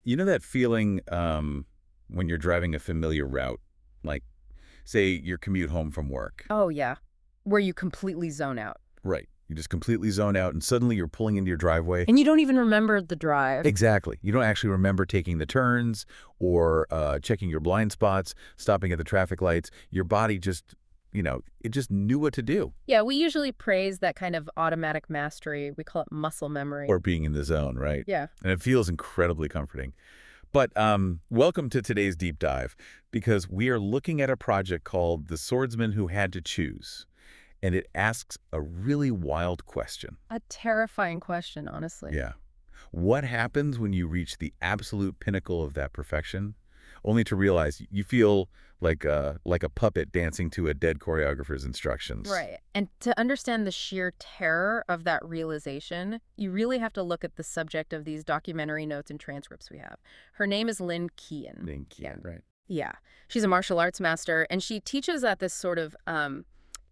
You know that feeling when you're driving a familiar route, like, say, your commute home from work? Oh, yeah. Where you completely zone out. Right. You just completely zone out, and suddenly you're pulling into your driveway. And you don't even remember the drive. Exactly. You don't actually remember taking the turns or checking your blind spots, stopping at the traffic lights. Your body just, it just knew what to do. Yeah, we usually praise that kind of automatic mastery. We call it muscle memory. Or being in the zone, right? Yeah. And it feels incredibly comforting. But welcome to today's deep dive, because we are looking at a project called The Swordsman Who Had to Choose. And it asks a really wild question. A terrifying question, honestly. Yeah. What happens when you reach the absolute pinnacle of that perfection, only to realize you feel like a puppet dancing to a dead choreographer's instructions? Right. And to understand the sheer terror of that realization, you really have to look at the subject of these documentary notes and transcripts we have. Her name is Lin Qian. Lin Qian, right. Yeah. She's a martial arts master, and she teaches at this sort of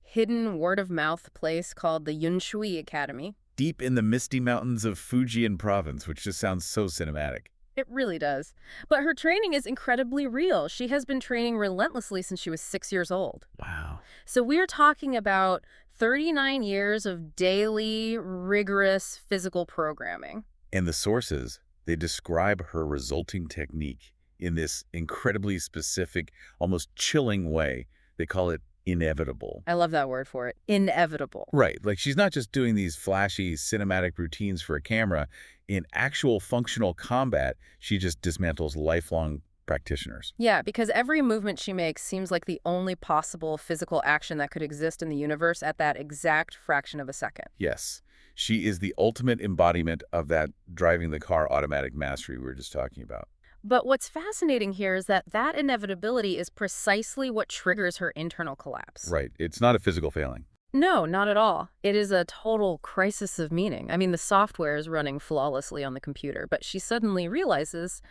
hidden word-of-mouth place called the Yunshui Academy. Deep in the misty mountains of Fujian province, which just sounds so cinematic. It really does. But her training is incredibly real. She has been training relentlessly since she was 6 years old. Wow. So we're talking about 39 years of daily, rigorous physical programming. And the sources, they describe her resulting technique in this incredibly specific, almost chilling way. They call it inevitable. I love that word for it. Inevitable. Right. Like, she's not just doing these flashy cinematic routines for a camera. In actual functional combat, she just dismantles lifelong practitioners. Yeah, because every movement she makes seems like the only possible physical action that could exist in the universe at that exact fraction of a second. Yes. She is the ultimate embodiment of that driving the car automatic mastery we were just talking about. But what's fascinating here is that inevitability is precisely what triggers her internal collapse. Right. It's not a physical failing. No, not at all. It is a total crisis of meaning. I mean, the software is running flawlessly on the computer, but she suddenly realizes,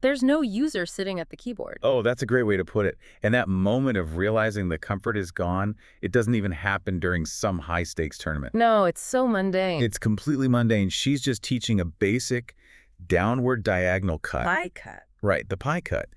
there's no user sitting at the keyboard. Oh, that's a great way to put it. And that moment of realizing the comfort is gone, it doesn't even happen during some high-stakes tournament. No, it's so mundane. It's completely mundane. She's just teaching a basic downward diagonal cut. Pie cut. Right, the pie cut.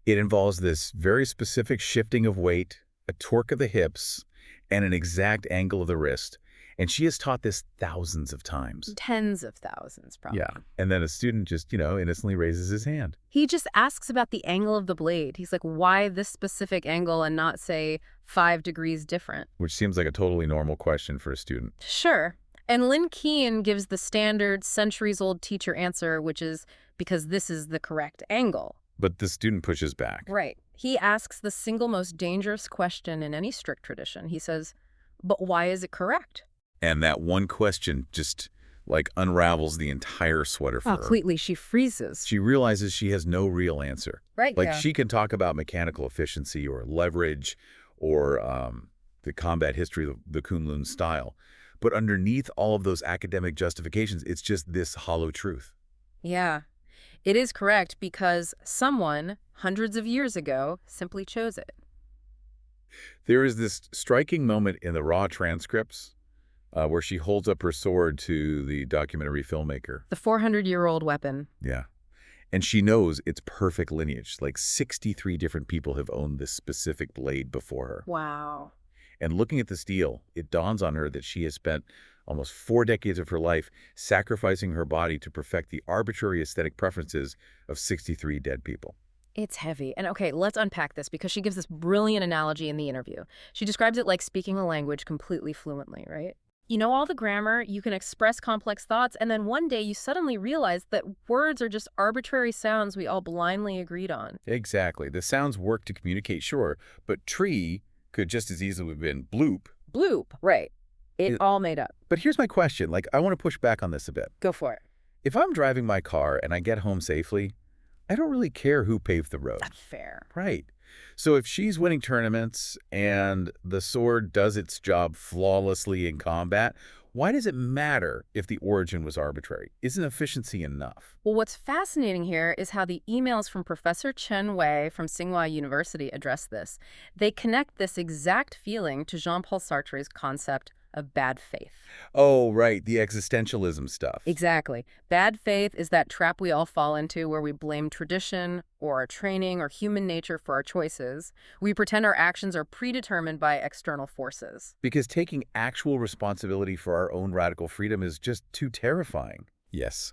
It involves this very specific shifting of weight, a torque of the hips, and an exact angle of the wrist. And she has taught this thousands of times. Tens of thousands, probably. Yeah. And then a student just, innocently raises his hand. He just asks about the angle of the blade. He's like, why this specific angle and not, say, 5 degrees different? Which seems like a totally normal question for a student. Sure. And Lin Qian gives the standard centuries-old teacher answer, which is because this is the correct angle. But the student pushes back. Right. He asks the single most dangerous question in any strict tradition. He says, but why is it correct? And that one question just, unravels the entire sweater for her. Completely. She freezes. She realizes she has no real answer. Right, yeah. She can talk about mechanical efficiency or leverage or the combat history of the Kunlun style. But underneath all of those academic justifications, it's just this hollow truth. Yeah, it is correct because someone, hundreds of years ago, simply chose it. There is this striking moment in the raw transcripts where she holds up her sword to the documentary filmmaker. The 400-year-old weapon. Yeah. And she knows its perfect lineage. 63 different people have owned this specific blade before her. Wow. And looking at the steel, it dawns on her that she has spent almost 4 decades of her life sacrificing her body to perfect the arbitrary aesthetic preferences of 63 dead people. It's heavy. And okay, let's unpack this because she gives this brilliant analogy in the interview. She describes it like speaking a language completely fluently, right? You know all the grammar, you can express complex thoughts, and then one day you suddenly realize that words are just arbitrary sounds we all blindly agreed on. Exactly. The sounds work to communicate, sure, but tree could just as easily have been bloop. Bloop, right. It all made up. But here's my question. I want to push back on this a bit. Go for it. If I'm driving my car and I get home safely, I don't really care who paved the road. That's fair. Right. So if she's winning tournaments and the sword does its job flawlessly in combat, why does it matter if the origin was arbitrary? Isn't efficiency enough? Well, what's fascinating here is how the emails from Professor Chen Wei from Tsinghua University address this. They connect this exact feeling to Jean-Paul Sartre's concept of bad faith. Oh, right, the existentialism stuff. Exactly. Bad faith is that trap we all fall into where we blame tradition or our training or human nature for our choices. We pretend our actions are predetermined by external forces. Because taking actual responsibility for our own radical freedom is just too terrifying. Yes.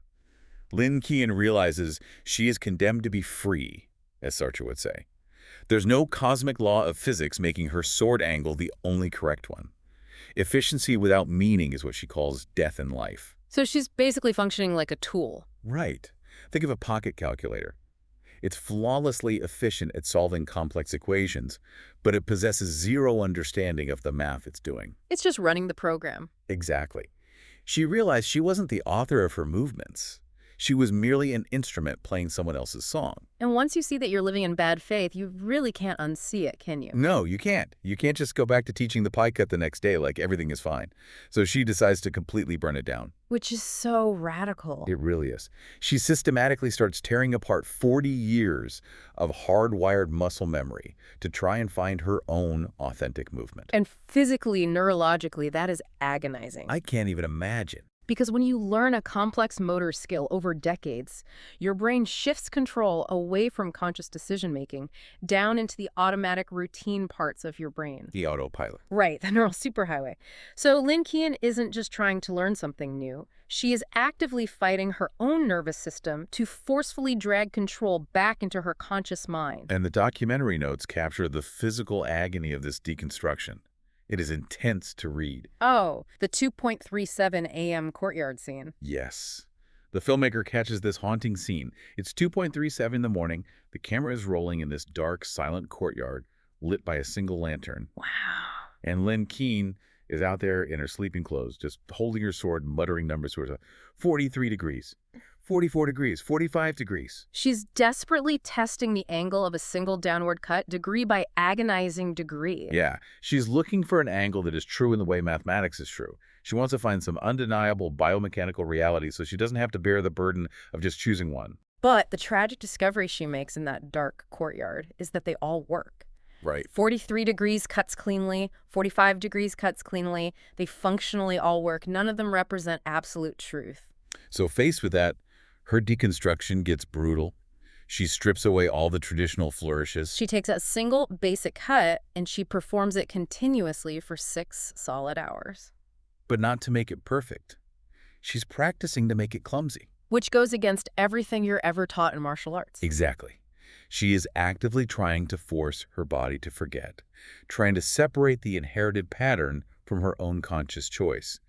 Lin Qian realizes she is condemned to be free, as Sartre would say. There's no cosmic law of physics making her sword angle the only correct one. Efficiency without meaning is what she calls death in life. So she's basically functioning like a tool. Right. Think of a pocket calculator. It's flawlessly efficient at solving complex equations, but it possesses zero understanding of the math it's doing. It's just running the program. Exactly. She realized she wasn't the author of her movements. She was merely an instrument playing someone else's song. And once you see that you're living in bad faith, you really can't unsee it, can you? No, you can't. You can't just go back to teaching the pie cut the next day like everything is fine. So she decides to completely burn it down. Which is so radical. It really is. She systematically starts tearing apart 40 years of hardwired muscle memory to try and find her own authentic movement. And physically, neurologically, that is agonizing. I can't even imagine. Because when you learn a complex motor skill over decades, your brain shifts control away from conscious decision-making down into the automatic routine parts of your brain. The autopilot. Right, the neural superhighway. So Lin Qian isn't just trying to learn something new. She is actively fighting her own nervous system to forcefully drag control back into her conscious mind. And the documentary notes capture the physical agony of this deconstruction. It is intense to read. Oh, the 2:37 a.m. courtyard scene. Yes. The filmmaker catches this haunting scene. It's 2:37 in the morning. The camera is rolling in this dark, silent courtyard, lit by a single lantern. Wow. And Lin Qian is out there in her sleeping clothes, just holding her sword, muttering numbers to herself. 43 degrees, 44 degrees, 45 degrees. She's desperately testing the angle of a single downward cut, degree by agonizing degree. Yeah, she's looking for an angle that is true in the way mathematics is true. She wants to find some undeniable biomechanical reality so she doesn't have to bear the burden of just choosing one. But the tragic discovery she makes in that dark courtyard is that they all work. Right. 43 degrees cuts cleanly, 45 degrees cuts cleanly. They functionally all work. None of them represent absolute truth. So faced with that, her deconstruction gets brutal. She strips away all the traditional flourishes. She takes a single basic cut and she performs it continuously for 6 solid hours. But not to make it perfect. She's practicing to make it clumsy. Which goes against everything you're ever taught in martial arts. Exactly. She is actively trying to force her body to forget, trying to separate the inherited pattern from her own conscious choice.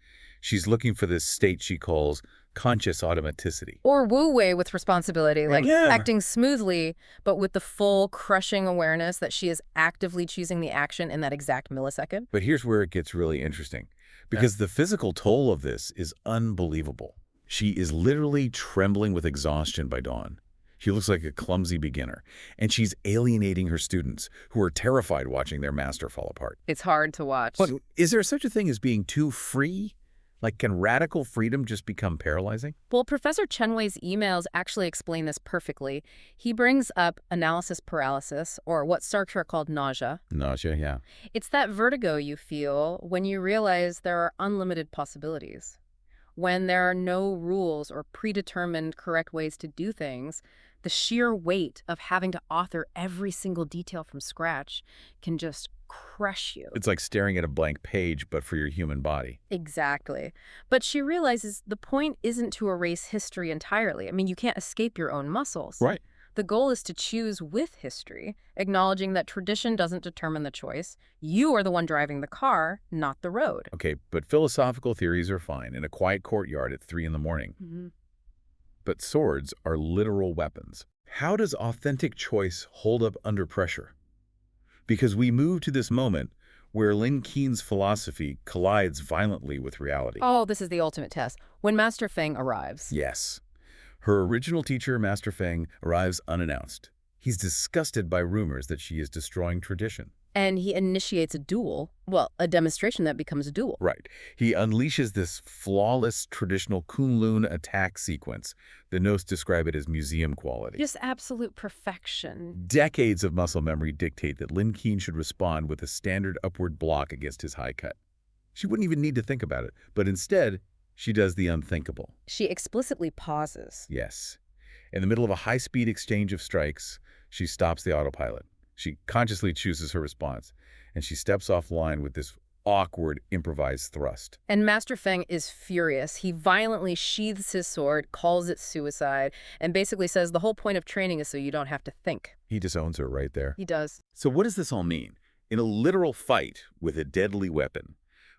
She's looking for this state she calls conscious automaticity. Or wu-wei with responsibility, like acting smoothly, but with the full crushing awareness that she is actively choosing the action in that exact millisecond. But here's where it gets really interesting, because the physical toll of this is unbelievable. She is literally trembling with exhaustion by dawn. She looks like a clumsy beginner, and she's alienating her students, who are terrified watching their master fall apart. It's hard to watch. But is there such a thing as being too free? Like, can radical freedom just become paralyzing? Well, Professor Chenwei's emails actually explain this perfectly. He brings up analysis paralysis, or what Sartre called nausea. Nausea, yeah. It's that vertigo you feel when you realize there are unlimited possibilities. When there are no rules or predetermined correct ways to do things, the sheer weight of having to author every single detail from scratch can just crush you. It's like staring at a blank page, but for your human body. Exactly. But she realizes the point isn't to erase history entirely. I mean, you can't escape your own muscles. Right. The goal is to choose with history, acknowledging that tradition doesn't determine the choice. You are the one driving the car, not the road. Okay, but philosophical theories are fine in a quiet courtyard at 3 in the morning. Mm-hmm. But swords are literal weapons. How does authentic choice hold up under pressure? Because we move to this moment where Lin Qian's philosophy collides violently with reality. Oh, this is the ultimate test. When Master Feng arrives. Yes. Her original teacher, Master Feng, arrives unannounced. He's disgusted by rumors that she is destroying tradition. And he initiates a duel. Well, a demonstration that becomes a duel. Right. He unleashes this flawless traditional Kunlun attack sequence. The notes describe it as museum quality. Just absolute perfection. Decades of muscle memory dictate that Lin Qian should respond with a standard upward block against his high cut. She wouldn't even need to think about it. But instead, she does the unthinkable. She explicitly pauses. Yes. In the middle of a high-speed exchange of strikes, she stops the autopilot. She consciously chooses her response, and she steps offline with this awkward, improvised thrust. And Master Feng is furious. He violently sheathes his sword, calls it suicide, and basically says the whole point of training is so you don't have to think. He disowns her right there. He does. So what does this all mean? In a literal fight with a deadly weapon,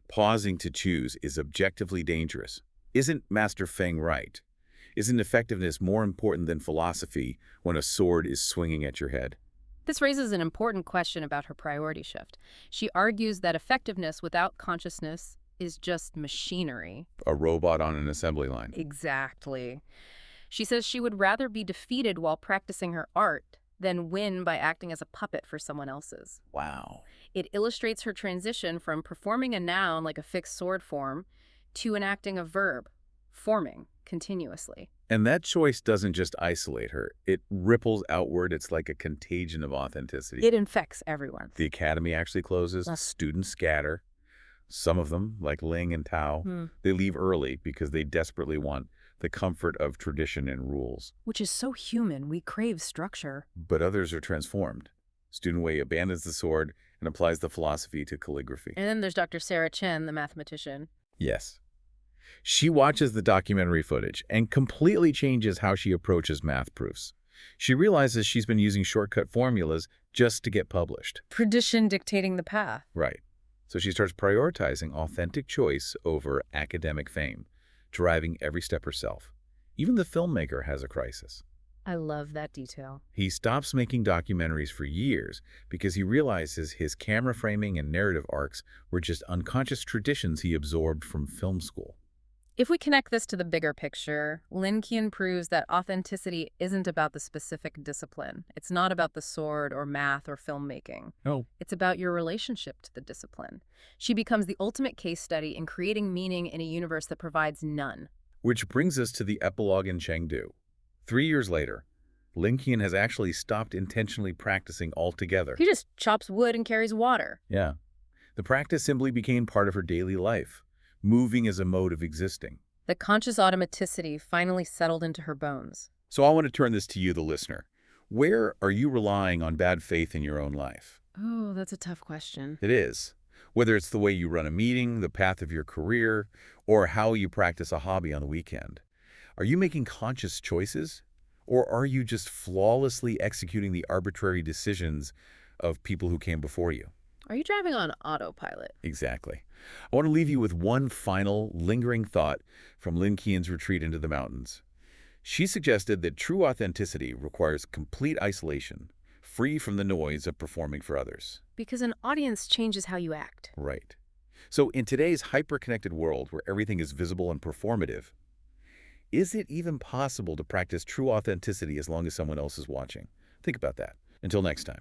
pausing to choose is objectively dangerous. Isn't Master Feng right? Isn't effectiveness more important than philosophy when a sword is swinging at your head? This raises an important question about her priority shift. She argues that effectiveness without consciousness is just machinery. A robot on an assembly line. Exactly. She says she would rather be defeated while practicing her art than win by acting as a puppet for someone else's. Wow. It illustrates her transition from performing a noun like a fixed sword form to enacting a verb, forming continuously. And that choice doesn't just isolate her. It ripples outward. It's like a contagion of authenticity. It infects everyone. The academy actually closes. Students scatter. Some of them, like Ling and Tao, they leave early because they desperately want the comfort of tradition and rules. Which is so human. We crave structure. But others are transformed. Student Wei abandons the sword and applies the philosophy to calligraphy. And then there's Dr. Sarah Chen, the mathematician. Yes. She watches the documentary footage and completely changes how she approaches math proofs. She realizes she's been using shortcut formulas just to get published. Tradition dictating the path. Right. So she starts prioritizing authentic choice over academic fame, driving every step herself. Even the filmmaker has a crisis. I love that detail. He stops making documentaries for years because he realizes his camera framing and narrative arcs were just unconscious traditions he absorbed from film school. If we connect this to the bigger picture, Lin Qian proves that authenticity isn't about the specific discipline. It's not about the sword or math or filmmaking. No. It's about your relationship to the discipline. She becomes the ultimate case study in creating meaning in a universe that provides none. Which brings us to the epilogue in Chengdu. 3 years later, Lin Qian has actually stopped intentionally practicing altogether. He just chops wood and carries water. Yeah. The practice simply became part of her daily life, moving as a mode of existing. The conscious automaticity finally settled into her bones. So I want to turn this to you, the listener. Where are you relying on bad faith in your own life? Oh, that's a tough question. It is. Whether it's the way you run a meeting, the path of your career, or how you practice a hobby on the weekend. Are you making conscious choices? Or are you just flawlessly executing the arbitrary decisions of people who came before you? Are you driving on autopilot? Exactly. I want to leave you with one final, lingering thought from Lin Qian's retreat into the mountains. She suggested that true authenticity requires complete isolation, free from the noise of performing for others. Because an audience changes how you act. Right. So in today's hyper-connected world where everything is visible and performative, is it even possible to practice true authenticity as long as someone else is watching? Think about that. Until next time.